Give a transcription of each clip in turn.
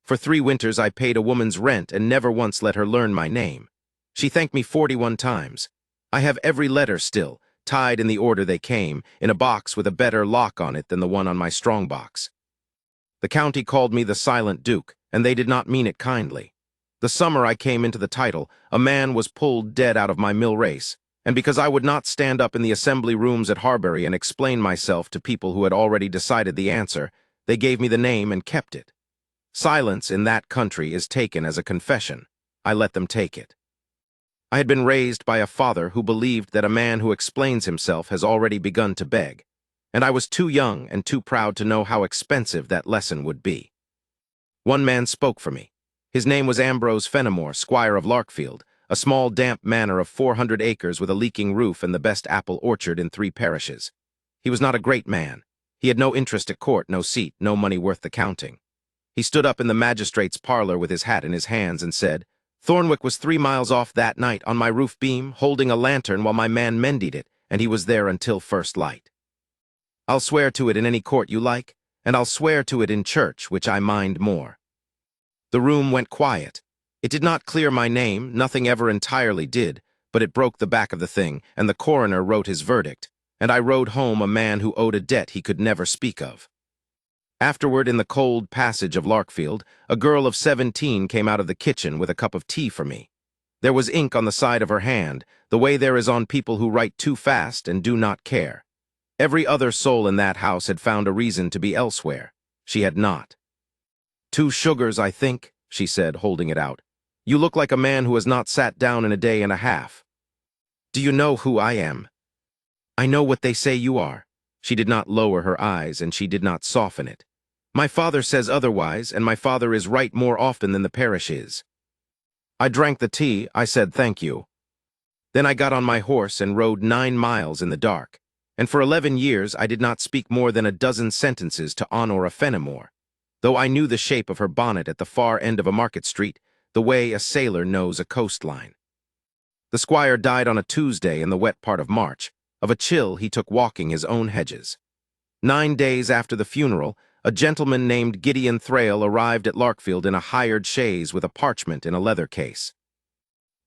For 3 winters I paid a woman's rent and never once let her learn my name. She thanked me 41 times. I have every letter still, tied in the order they came, in a box with a better lock on it than the one on my strongbox. The county called me the Silent Duke, and they did not mean it kindly. The summer I came into the title, a man was pulled dead out of my mill race, and because I would not stand up in the assembly rooms at Harbury and explain myself to people who had already decided the answer, they gave me the name and kept it. Silence in that country is taken as a confession. I let them take it. I had been raised by a father who believed that a man who explains himself has already begun to beg, and I was too young and too proud to know how expensive that lesson would be. One man spoke for me. His name was Ambrose Fenimore, Squire of Larkfield, a small damp manor of 400 acres with a leaking roof and the best apple orchard in 3 parishes. He was not a great man. He had no interest at court, no seat, no money worth the counting. He stood up in the magistrate's parlor with his hat in his hands and said, "Thornwick was 3 miles off that night on my roof beam, holding a lantern while my man mended it, and he was there until first light. I'll swear to it in any court you like, and I'll swear to it in church, which I mind more." The room went quiet. It did not clear my name, nothing ever entirely did, but it broke the back of the thing, and the coroner wrote his verdict, and I rode home a man who owed a debt he could never speak of. Afterward, in the cold passage of Larkfield, a girl of 17 came out of the kitchen with a cup of tea for me. There was ink on the side of her hand, the way there is on people who write too fast and do not care. Every other soul in that house had found a reason to be elsewhere. She had not. "2 sugars, I think," she said, holding it out. "You look like a man who has not sat down in a day and a half." "Do you know who I am?" "I know what they say you are." She did not lower her eyes, and she did not soften it. "My father says otherwise, and my father is right more often than the parish is." I drank the tea. I said thank you. Then I got on my horse and rode 9 miles in the dark, and for 11 years I did not speak more than a dozen sentences to Honora Fenimore, though I knew the shape of her bonnet at the far end of a market street, the way a sailor knows a coastline. The squire died on a Tuesday in the wet part of March, of a chill he took walking his own hedges. 9 days after the funeral, a gentleman named Gideon Thrale arrived at Larkfield in a hired chaise with a parchment in a leather case.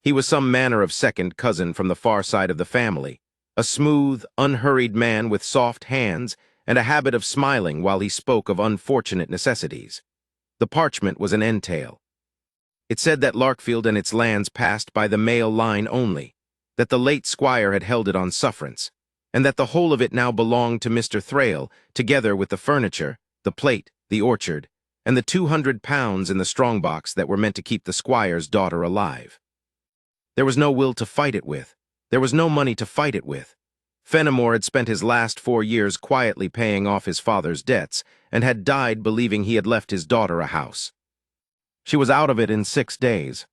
He was some manner of second cousin from the far side of the family, a smooth, unhurried man with soft hands and a habit of smiling while he spoke of unfortunate necessities. The parchment was an entail. It said that Larkfield and its lands passed by the male line only, that the late squire had held it on sufferance, and that the whole of it now belonged to Mr. Thrale, together with the furniture, the plate, the orchard, and the £200 in the strongbox that were meant to keep the squire's daughter alive. There was no will to fight it with. There was no money to fight it with. Fenimore had spent his last 4 years quietly paying off his father's debts, and had died believing he had left his daughter a house. She was out of it in 6 days.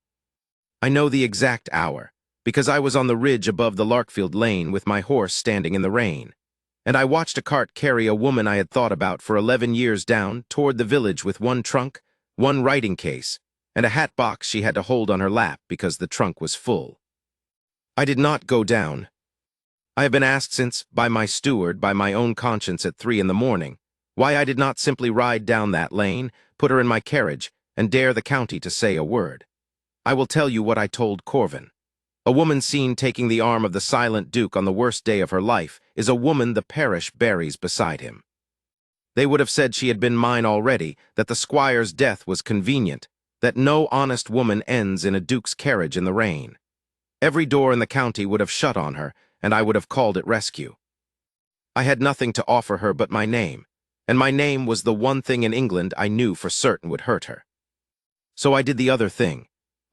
I know the exact hour, because I was on the ridge above the Larkfield lane with my horse standing in the rain, and I watched a cart carry a woman I had thought about for 11 years down toward the village with 1 trunk, 1 writing case, and a hat box she had to hold on her lap because the trunk was full. I did not go down. I have been asked since, by my steward, by my own conscience at 3 in the morning, why I did not simply ride down that lane, put her in my carriage, and dare the county to say a word. I will tell you what I told Corvin. A woman seen taking the arm of the Silent Duke on the worst day of her life is a woman the parish buries beside him. They would have said she had been mine already, that the squire's death was convenient, that no honest woman ends in a duke's carriage in the rain. Every door in the county would have shut on her, and I would have called it rescue. I had nothing to offer her but my name, and my name was the one thing in England I knew for certain would hurt her. So I did the other thing.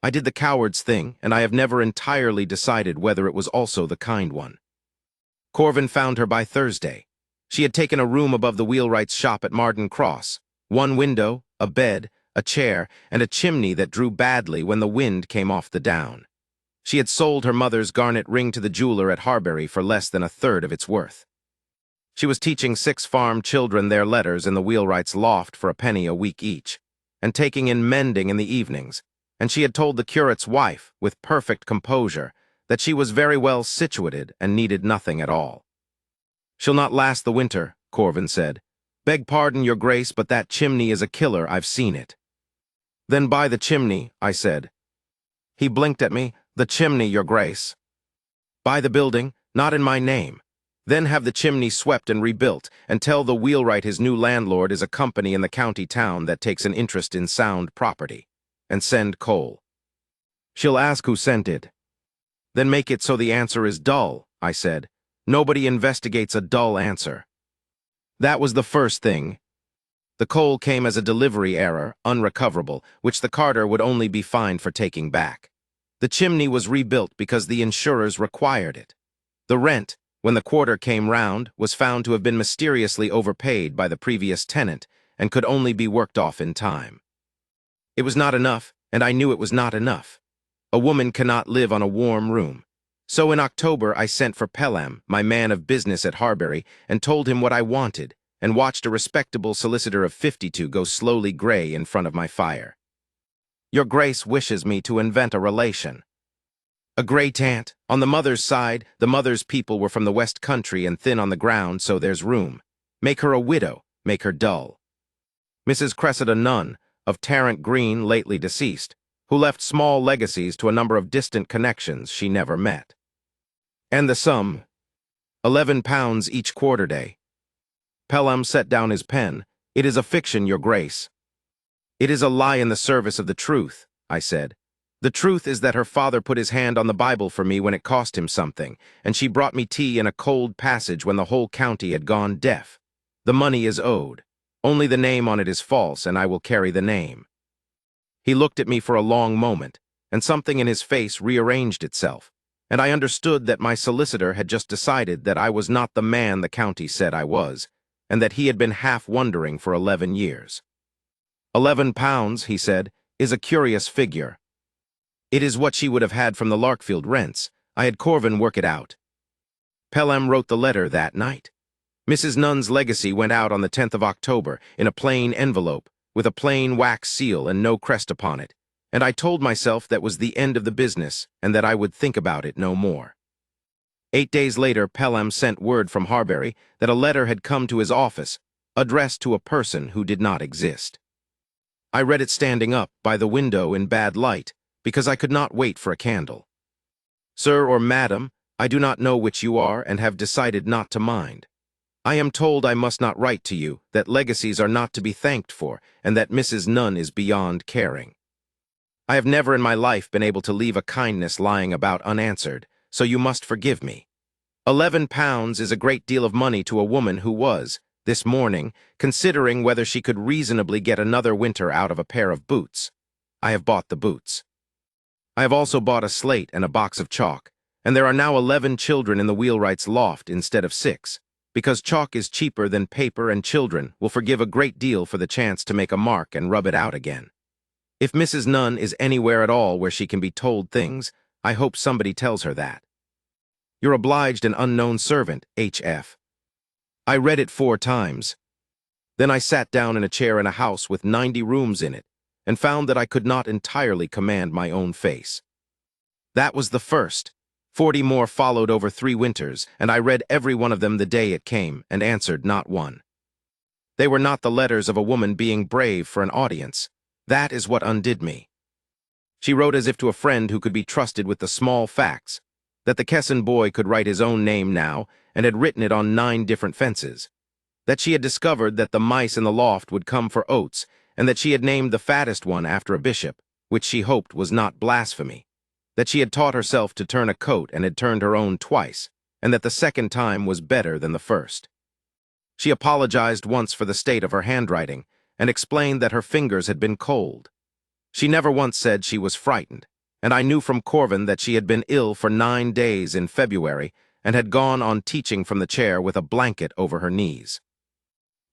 I did the coward's thing, and I have never entirely decided whether it was also the kind one. Corvin found her by Thursday. She had taken a room above the wheelwright's shop at Marden Cross, 1 window, a bed, a chair, and a chimney that drew badly when the wind came off the down. She had sold her mother's garnet ring to the jeweler at Harbury for less than 1/3 of its worth. She was teaching 6 farm children their letters in the wheelwright's loft for a penny a week each, and taking in mending in the evenings, and she had told the curate's wife, with perfect composure, that she was very well situated and needed nothing at all. "She'll not last the winter," Corvin said. "Beg pardon, your grace, but that chimney is a killer, I've seen it." Then by the chimney, I said. He blinked at me. The chimney, your grace. Buy the building, not in my name. Then have the chimney swept and rebuilt, and tell the wheelwright his new landlord is a company in the county town that takes an interest in sound property. And send coal. She'll ask who sent it. Then make it so the answer is dull, I said. Nobody investigates a dull answer. That was the first thing. The coal came as a delivery error, unrecoverable, which the carter would only be fined for taking back. The chimney was rebuilt because the insurers required it. The rent, when the quarter came round, was found to have been mysteriously overpaid by the previous tenant and could only be worked off in time. It was not enough, and I knew it was not enough. A woman cannot live on a warm room. So in October I sent for Pelham, my man of business at Harbury, and told him what I wanted, and watched a respectable solicitor of 52 go slowly gray in front of my fire. Your grace wishes me to invent a relation. A great-aunt. On the mother's side, the mother's people were from the West Country and thin on the ground, so there's room. Make her a widow, make her dull. Mrs. Cressida Nunn, of Tarrant Green, lately deceased, who left small legacies to a number of distant connections she never met. And the sum, £11 each quarter day. Pelham set down his pen. It is a fiction, your grace. It is a lie in the service of the truth, I said. The truth is that her father put his hand on the Bible for me when it cost him something, and she brought me tea in a cold passage when the whole county had gone deaf. The money is owed. Only the name on it is false, and I will carry the name. He looked at me for a long moment, and something in his face rearranged itself, and I understood that my solicitor had just decided that I was not the man the county said I was, and that he had been half wondering for 11 years. £11, he said, is a curious figure. It is what she would have had from the Larkfield rents. I had Corvin work it out. Pelham wrote the letter that night. Mrs. Nunn's legacy went out on the 10th of October in a plain envelope, with a plain wax seal and no crest upon it, and I told myself that was the end of the business and that I would think about it no more. 8 days later, Pelham sent word from Harbury that a letter had come to his office, addressed to a person who did not exist. I read it standing up by the window in bad light, because I could not wait for a candle. Sir or Madam, I do not know which you are and have decided not to mind. I am told I must not write to you, that legacies are not to be thanked for, and that Mrs. Nunn is beyond caring. I have never in my life been able to leave a kindness lying about unanswered, so you must forgive me. £11 is a great deal of money to a woman who was, this morning, considering whether she could reasonably get another winter out of a pair of boots. I have bought the boots. I have also bought a slate and a box of chalk, and there are now 11 children in the wheelwright's loft instead of 6. Because chalk is cheaper than paper and children will forgive a great deal for the chance to make a mark and rub it out again. If Mrs. Nunn is anywhere at all where she can be told things, I hope somebody tells her that. Your obliged and unknown servant, H.F. I read it 4 times. Then I sat down in a chair in a house with 90 rooms in it, and found that I could not entirely command my own face. That was the first. 40 more followed over 3 winters, and I read every one of them the day it came, and answered not one. They were not the letters of a woman being brave for an audience. That is what undid me. She wrote as if to a friend who could be trusted with the small facts, that the Kesson boy could write his own name now, and had written it on 9 different fences, that she had discovered that the mice in the loft would come for oats, and that she had named the fattest one after a bishop, which she hoped was not blasphemy, that she had taught herself to turn a coat and had turned her own twice, and that the second time was better than the first. She apologized once for the state of her handwriting, and explained that her fingers had been cold. She never once said she was frightened, and I knew from Corvin that she had been ill for 9 days in February and had gone on teaching from the chair with a blanket over her knees.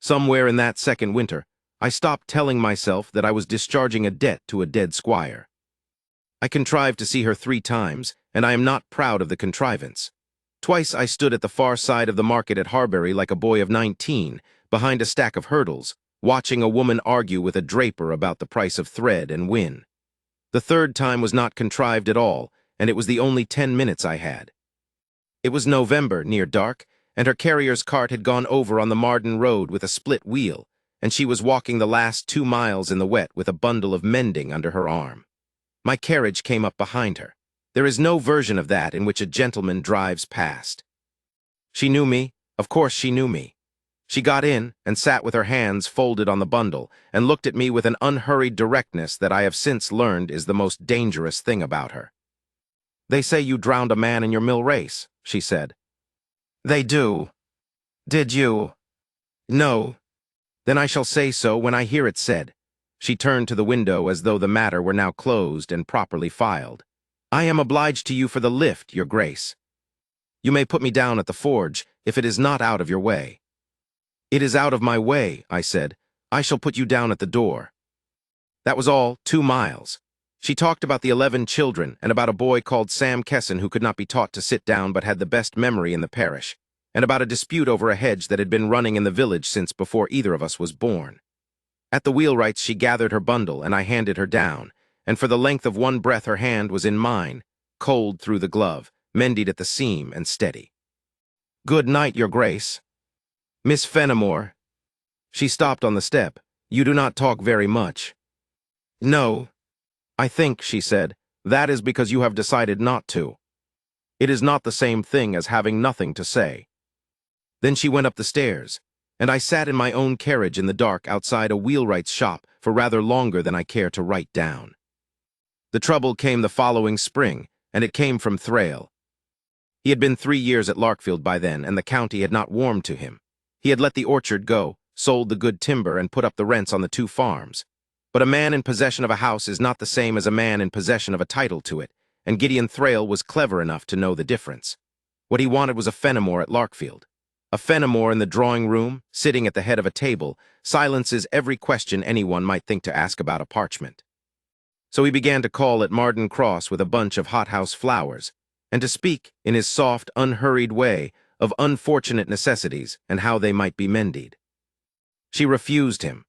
Somewhere in that second winter, I stopped telling myself that I was discharging a debt to a dead squire. I contrived to see her 3 times, and I am not proud of the contrivance. Twice I stood at the far side of the market at Harbury like a boy of 19, behind a stack of hurdles, watching a woman argue with a draper about the price of thread and win. The 3rd time was not contrived at all, and it was the only 10 minutes I had. It was November, near dark, and her carrier's cart had gone over on the Marden Road with a split wheel, and she was walking the last 2 miles in the wet with a bundle of mending under her arm. My carriage came up behind her. There is no version of that in which a gentleman drives past. She knew me. Of course she knew me. She got in and sat with her hands folded on the bundle and looked at me with an unhurried directness that I have since learned is the most dangerous thing about her. "They say you drowned a man in your mill race," she said. "They do. Did you?" "No." "Then I shall say so when I hear it said." She turned to the window as though the matter were now closed and properly filed. "I am obliged to you for the lift, your grace. You may put me down at the forge, if it is not out of your way." "It is out of my way," I said. "I shall put you down at the door." That was all, 2 miles. She talked about the 11 children and about a boy called Sam Kesson who could not be taught to sit down but had the best memory in the parish, and about a dispute over a hedge that had been running in the village since before either of us was born. At the wheelwrights she gathered her bundle and I handed her down, and for the length of one breath her hand was in mine, cold through the glove, mended at the seam and steady. "Good night, your grace." "Miss Fenimore." She stopped on the step. "You do not talk very much." "No." "I think," she said, "that is because you have decided not to. It is not the same thing as having nothing to say." Then she went up the stairs, and I sat in my own carriage in the dark outside a wheelwright's shop for rather longer than I care to write down. The trouble came the following spring, and it came from Thrale. He had been 3 years at Larkfield by then, and the county had not warmed to him. He had let the orchard go, sold the good timber, and put up the rents on the 2 farms. But a man in possession of a house is not the same as a man in possession of a title to it, and Gideon Thrale was clever enough to know the difference. What he wanted was a Fenimore at Larkfield. A Fenimore in the drawing room, sitting at the head of a table, silences every question anyone might think to ask about a parchment. So he began to call at Marden Cross with a bunch of hothouse flowers, and to speak, in his soft, unhurried way, of unfortunate necessities and how they might be mended. She refused him.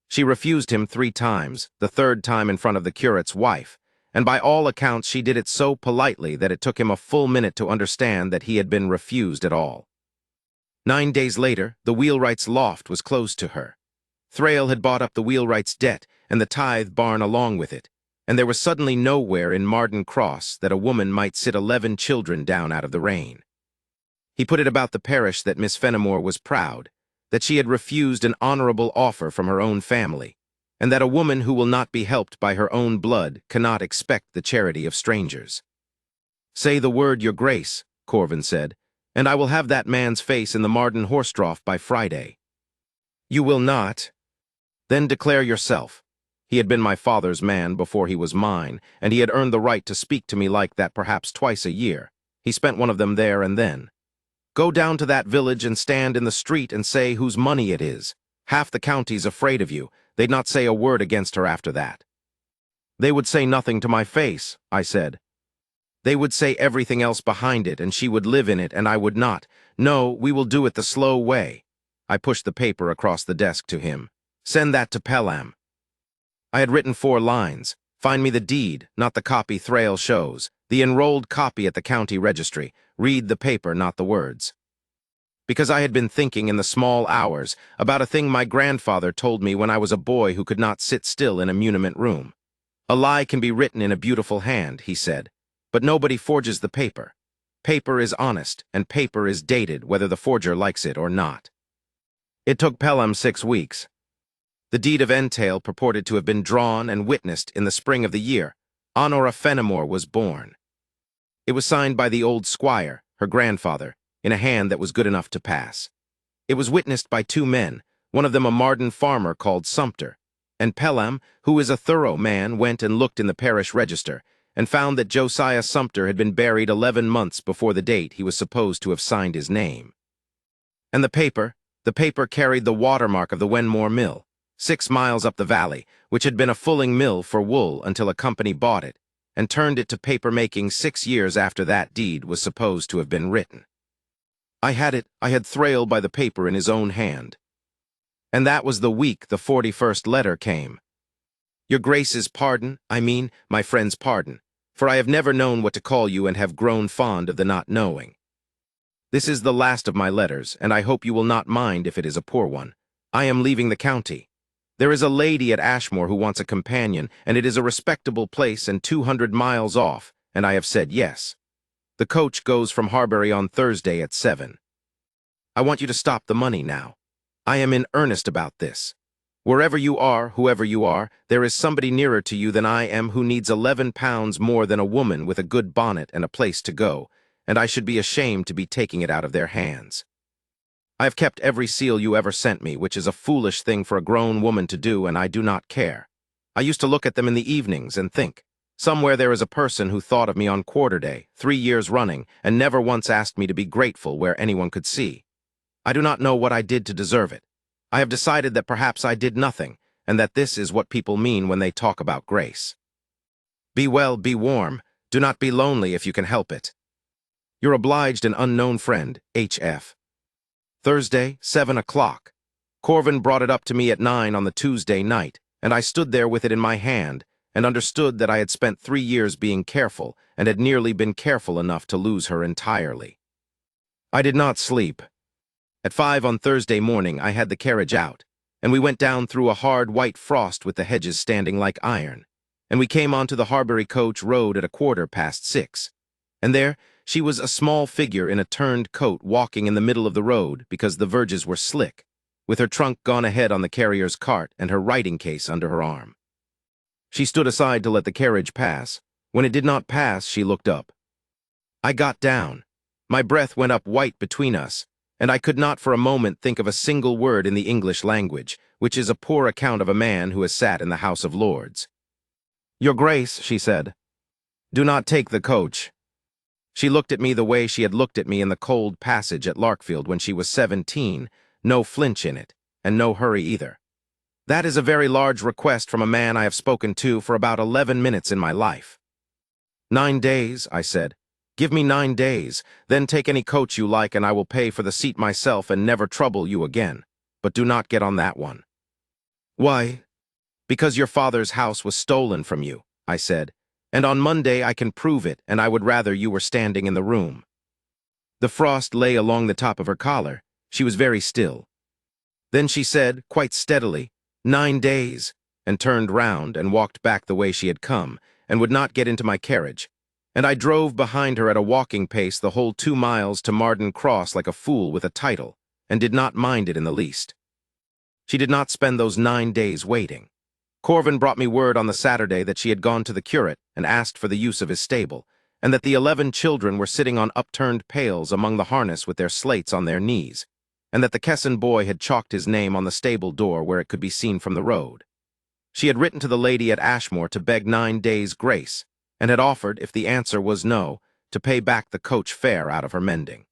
She refused him 3 times, the 3rd time in front of the curate's wife, and by all accounts she did it so politely that it took him a full minute to understand that he had been refused at all. 9 days later, the wheelwright's loft was closed to her. Thrale had bought up the wheelwright's debt and the tithe barn along with it, and there was suddenly nowhere in Marden Cross that a woman might sit 11 children down out of the rain. He put it about the parish that Miss Fenimore was proud, that she had refused an honorable offer from her own family, and that a woman who will not be helped by her own blood cannot expect the charity of strangers. "Say the word, your grace," Corvin said, "and I will have that man's face in the Marden horse trough by Friday." "You will not?" "Then declare yourself." He had been my father's man before he was mine, and he had earned the right to speak to me like that perhaps twice a year. He spent one of them there and then. "Go down to that village and stand in the street and say whose money it is. Half the county's afraid of you. They'd not say a word against her after that." "They would say nothing to my face," I said. "They would say everything else behind it, and she would live in it, and I would not. No, we will do it the slow way." I pushed the paper across the desk to him. "Send that to Pelham." I had written 4 lines. Find me the deed, not the copy Thrale shows. The enrolled copy at the county registry. Read the paper, not the words. Because I had been thinking in the small hours about a thing my grandfather told me when I was a boy who could not sit still in a muniment room. "A lie can be written in a beautiful hand," he said, "but nobody forges the paper. Paper is honest, and paper is dated whether the forger likes it or not." It took Pelham 6 weeks. The deed of entail purported to have been drawn and witnessed in the spring of the year. Honora Fenimore was born. It was signed by the old squire, her grandfather, in a hand that was good enough to pass. It was witnessed by 2 men, one of them a Marden farmer called Sumpter, and Pelham, who is a thorough man, went and looked in the parish register and found that Josiah Sumpter had been buried 11 months before the date he was supposed to have signed his name. And the paper carried the watermark of the Wenmore Mill, 6 miles up the valley, which had been a fulling mill for wool until a company bought it, and turned it to paper-making 6 years after that deed was supposed to have been written. I had Thrale by the paper in his own hand. And that was the week the 41st letter came. "Your Grace's pardon, my friend's pardon, for I have never known what to call you and have grown fond of the not knowing. This is the last of my letters, and I hope you will not mind if it is a poor one. I am leaving the county. There is a lady at Ashmore who wants a companion, and it is a respectable place and 200 miles off, and I have said yes. The coach goes from Harbury on Thursday at 7. I want you to stop the money now. I am in earnest about this. Wherever you are, whoever you are, there is somebody nearer to you than I am who needs 11 pounds more than a woman with a good bonnet and a place to go, and I should be ashamed to be taking it out of their hands. I have kept every seal you ever sent me, which is a foolish thing for a grown woman to do, and I do not care. I used to look at them in the evenings and think, somewhere there is a person who thought of me on quarter day, 3 years running, and never once asked me to be grateful where anyone could see. I do not know what I did to deserve it. I have decided that perhaps I did nothing, and that this is what people mean when they talk about grace. Be well, be warm. Do not be lonely if you can help it. Your obliged and unknown friend, H.F. Thursday, 7 o'clock. Corvin brought it up to me at 9 on the Tuesday night, and I stood there with it in my hand, and understood that I had spent 3 years being careful, and had nearly been careful enough to lose her entirely. I did not sleep. At 5 on Thursday morning I had the carriage out, and we went down through a hard white frost with the hedges standing like iron, and we came onto the Harbury coach road at 6:15, and there she was, a small figure in a turned coat, walking in the middle of the road because the verges were slick, with her trunk gone ahead on the carrier's cart and her writing case under her arm. She stood aside to let the carriage pass. When it did not pass, she looked up. I got down. My breath went up white between us, and I could not for a moment think of a single word in the English language, which is a poor account of a man who has sat in the House of Lords. "Your Grace," she said, "do not take the coach." She looked at me the way she had looked at me in the cold passage at Larkfield when she was 17, no flinch in it, and no hurry either. That is a very large request from a man I have spoken to for about 11 minutes in my life. 9 days, I said. Give me 9 days, then take any coach you like and I will pay for the seat myself and never trouble you again. But do not get on that one. Why? Because your father's house was stolen from you, I said, and on Monday I can prove it, and I would rather you were standing in the room. The frost lay along the top of her collar. She was very still. Then she said, quite steadily, 9 days, and turned round and walked back the way she had come, and would not get into my carriage. And I drove behind her at a walking pace the whole 2 miles to Marden Cross like a fool with a title, and did not mind it in the least. She did not spend those 9 days waiting. Corvin brought me word on the Saturday that she had gone to the curate and asked for the use of his stable, and that the 11 children were sitting on upturned pails among the harness with their slates on their knees, and that the Kesson boy had chalked his name on the stable door where it could be seen from the road. She had written to the lady at Ashmore to beg 9 days' grace, and had offered, if the answer was no, to pay back the coach fare out of her mending.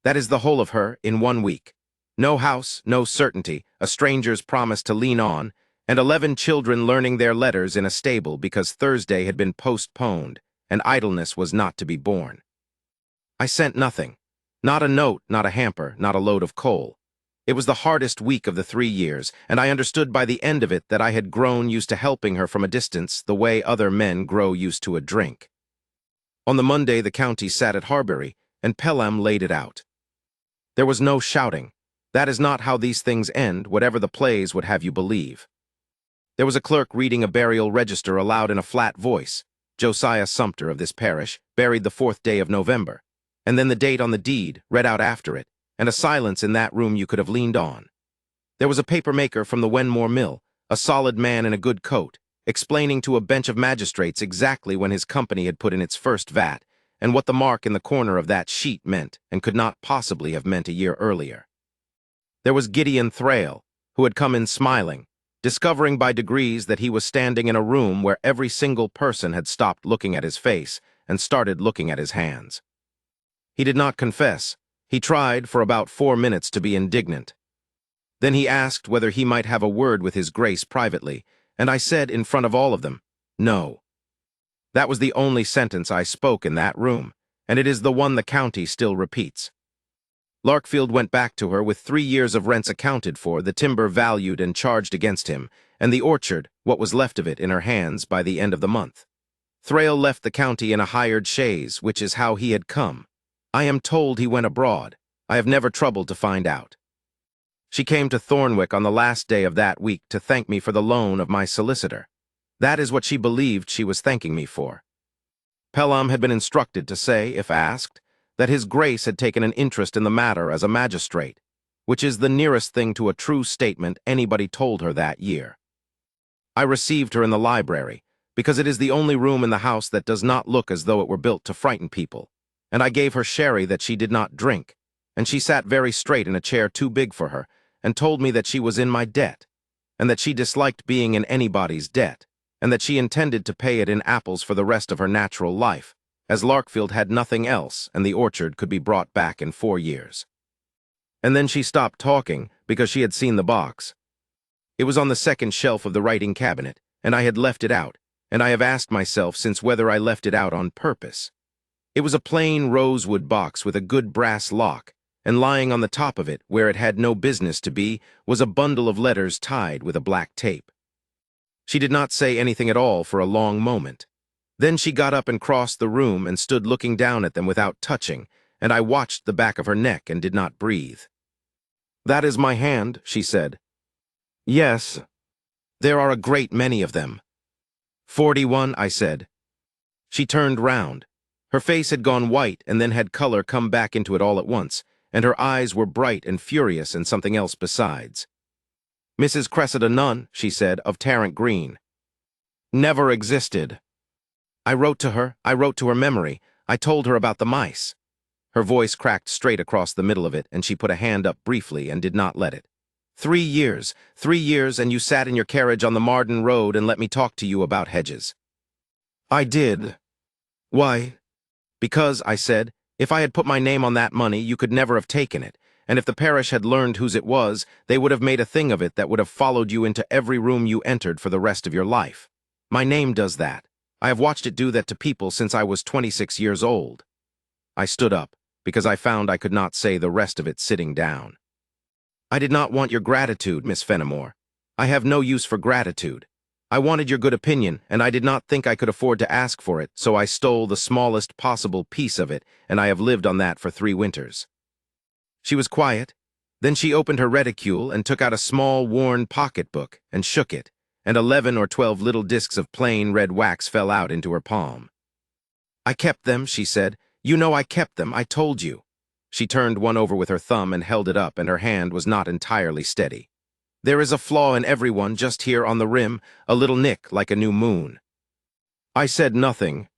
That is the whole of her in 1 week. No house, no certainty, a stranger's promise to lean on, and 11 children learning their letters in a stable because Thursday had been postponed, and idleness was not to be borne. I sent nothing. Not a note, not a hamper, not a load of coal. It was the hardest week of the 3 years, and I understood by the end of it that I had grown used to helping her from a distance the way other men grow used to a drink. On the Monday the county sat at Harbury, and Pelham laid it out. There was no shouting. That is not how these things end, whatever the plays would have you believe. There was a clerk reading a burial register aloud in a flat voice. Josiah Sumter of this parish, buried the 4th day of November, and then the date on the deed, read out after it, and a silence in that room you could have leaned on. There was a paper-maker from the Wenmore Mill, a solid man in a good coat, explaining to a bench of magistrates exactly when his company had put in its first vat, and what the mark in the corner of that sheet meant, and could not possibly have meant a year earlier. There was Gideon Thrale, who had come in smiling, discovering by degrees that he was standing in a room where every single person had stopped looking at his face and started looking at his hands. He did not confess. He tried for about 4 minutes to be indignant. Then he asked whether he might have a word with his grace privately, and I said in front of all of them, no. That was the only sentence I spoke in that room, and it is the one the county still repeats. Larkfield went back to her with 3 years of rents accounted for, the timber valued and charged against him, and the orchard, what was left of it, in her hands by the end of the month. Thrale left the county in a hired chaise, which is how he had come. I am told he went abroad. I have never troubled to find out. She came to Thornwick on the last day of that week to thank me for the loan of my solicitor. That is what she believed she was thanking me for. Pelham had been instructed to say, if asked, that His Grace had taken an interest in the matter as a magistrate, which is the nearest thing to a true statement anybody told her that year. I received her in the library, because it is the only room in the house that does not look as though it were built to frighten people, and I gave her sherry that she did not drink, and she sat very straight in a chair too big for her, and told me that she was in my debt, and that she disliked being in anybody's debt, and that she intended to pay it in apples for the rest of her natural life, as Larkfield had nothing else and the orchard could be brought back in 4 years. And then she stopped talking because she had seen the box. It was on the second shelf of the writing cabinet, and I had left it out, and I have asked myself since whether I left it out on purpose. It was a plain rosewood box with a good brass lock, and lying on the top of it, where it had no business to be, was a bundle of letters tied with a black tape. She did not say anything at all for a long moment. Then she got up and crossed the room and stood looking down at them without touching, and I watched the back of her neck and did not breathe. "That is my hand," she said. "Yes. There are a great many of them." 41, I said. She turned round. Her face had gone white and then had color come back into it all at once, and her eyes were bright and furious and something else besides. "Mrs. Cressida Nunn," she said, "of Tarrant Green." "Never existed." I wrote to her memory. I told her about the mice." Her voice cracked straight across the middle of it, and she put a hand up briefly and did not let it. 3 years, and you sat in your carriage on the Marden Road and let me talk to you about hedges." "I did." "Why?" "Because," I said, "if I had put my name on that money, you could never have taken it, and if the parish had learned whose it was, they would have made a thing of it that would have followed you into every room you entered for the rest of your life. My name does that. I have watched it do that to people since I was 26 years old." I stood up, because I found I could not say the rest of it sitting down. "I did not want your gratitude, Miss Fenimore. I have no use for gratitude. I wanted your good opinion, and I did not think I could afford to ask for it, so I stole the smallest possible piece of it, and I have lived on that for 3 winters. She was quiet. Then she opened her reticule and took out a small, worn pocketbook and shook it, and 11 or 12 little discs of plain red wax fell out into her palm. "I kept them," she said. "You know I kept them, I told you." She turned one over with her thumb and held it up, and her hand was not entirely steady. "There is a flaw in every one just here on the rim, a little nick like a new moon." I said nothing.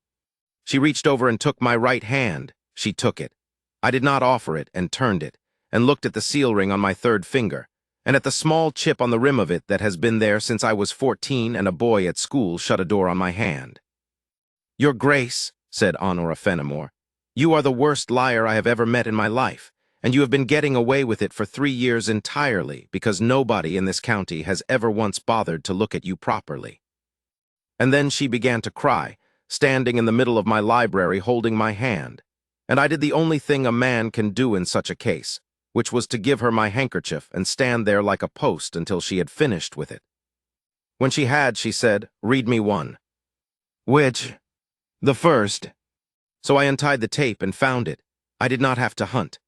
She reached over and took my right hand. She took it. I did not offer it, and turned it, and looked at the seal ring on my 3rd finger, and at the small chip on the rim of it that has been there since I was 14 and a boy at school shut a door on my hand. "Your Grace," said Honora Fenimore, "you are the worst liar I have ever met in my life, and you have been getting away with it for 3 years entirely because nobody in this county has ever once bothered to look at you properly." And then she began to cry, standing in the middle of my library holding my hand, and I did the only thing a man can do in such a case, which was to give her my handkerchief and stand there like a post until she had finished with it. When she had, she said, "Read me one." "Which?" "The first." So I untied the tape and found it. I did not have to hunt.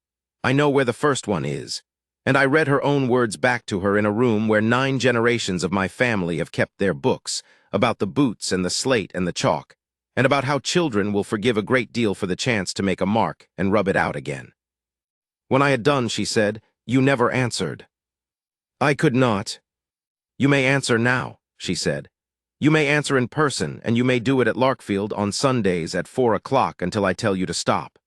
I know where the first one is. And I read her own words back to her in a room where 9 generations of my family have kept their books, about the boots and the slate and the chalk, and about how children will forgive a great deal for the chance to make a mark and rub it out again. When I had done, she said, "You never answered." I could not. "You may answer now," she said. "You may answer in person, and you may do it at Larkfield on Sundays at 4 o'clock until I tell you to stop.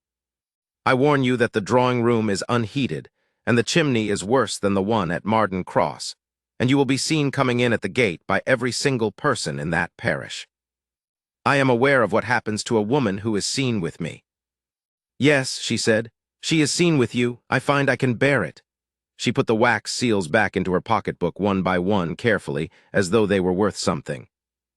I warn you that the drawing room is unheated, and the chimney is worse than the one at Marden Cross, and you will be seen coming in at the gate by every single person in that parish. I am aware of what happens to a woman who is seen with me." "Yes," she said, "she is seen with you. I find I can bear it." She put the wax seals back into her pocketbook one by one carefully, as though they were worth something.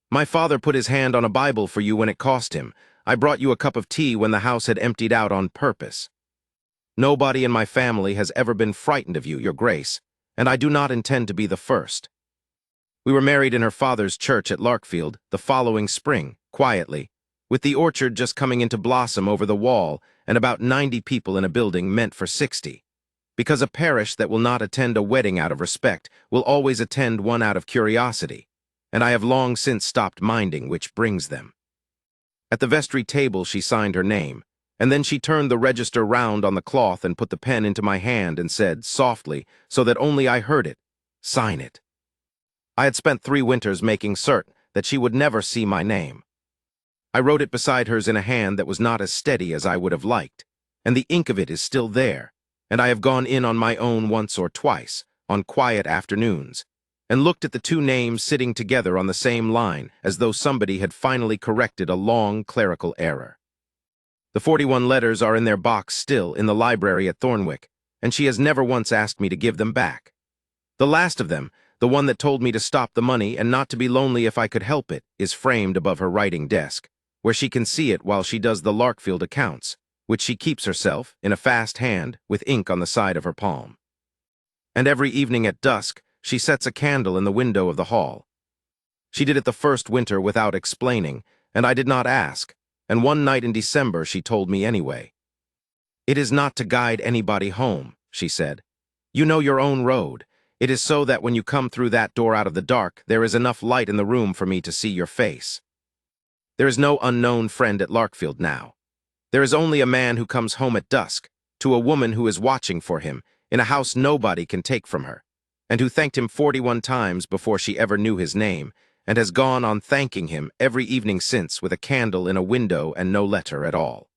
"My father put his hand on a Bible for you when it cost him. I brought you a cup of tea when the house had emptied out on purpose. Nobody in my family has ever been frightened of you, Your Grace, and I do not intend to be the first." We were married in her father's church at Larkfield the following spring, quietly, with the orchard just coming into blossom over the wall and about 90 people in a building meant for 60. because a parish that will not attend a wedding out of respect will always attend one out of curiosity, and I have long since stopped minding which brings them. At the vestry table she signed her name, and then she turned the register round on the cloth and put the pen into my hand and said, softly, so that only I heard it, "Sign it." I had spent 3 winters making certain that she would never see my name. I wrote it beside hers in a hand that was not as steady as I would have liked, and the ink of it is still there, and I have gone in on my own once or twice, on quiet afternoons, and looked at the 2 names sitting together on the same line as though somebody had finally corrected a long clerical error. The 41 letters are in their box still in the library at Thornwick, and she has never once asked me to give them back. The last of them, the one that told me to stop the money and not to be lonely if I could help it, is framed above her writing desk, where she can see it while she does the Larkfield accounts, which she keeps herself, in a fast hand, with ink on the side of her palm. And every evening at dusk, she sets a candle in the window of the hall. She did it the first winter without explaining, and I did not ask, and one night in December she told me anyway. "It is not to guide anybody home," she said. "You know your own road. It is so that when you come through that door out of the dark, there is enough light in the room for me to see your face. There is no unknown friend at Larkfield now. There is only a man who comes home at dusk, to a woman who is watching for him, in a house nobody can take from her, and who thanked him 41 times before she ever knew his name, and has gone on thanking him every evening since with a candle in a window and no letter at all."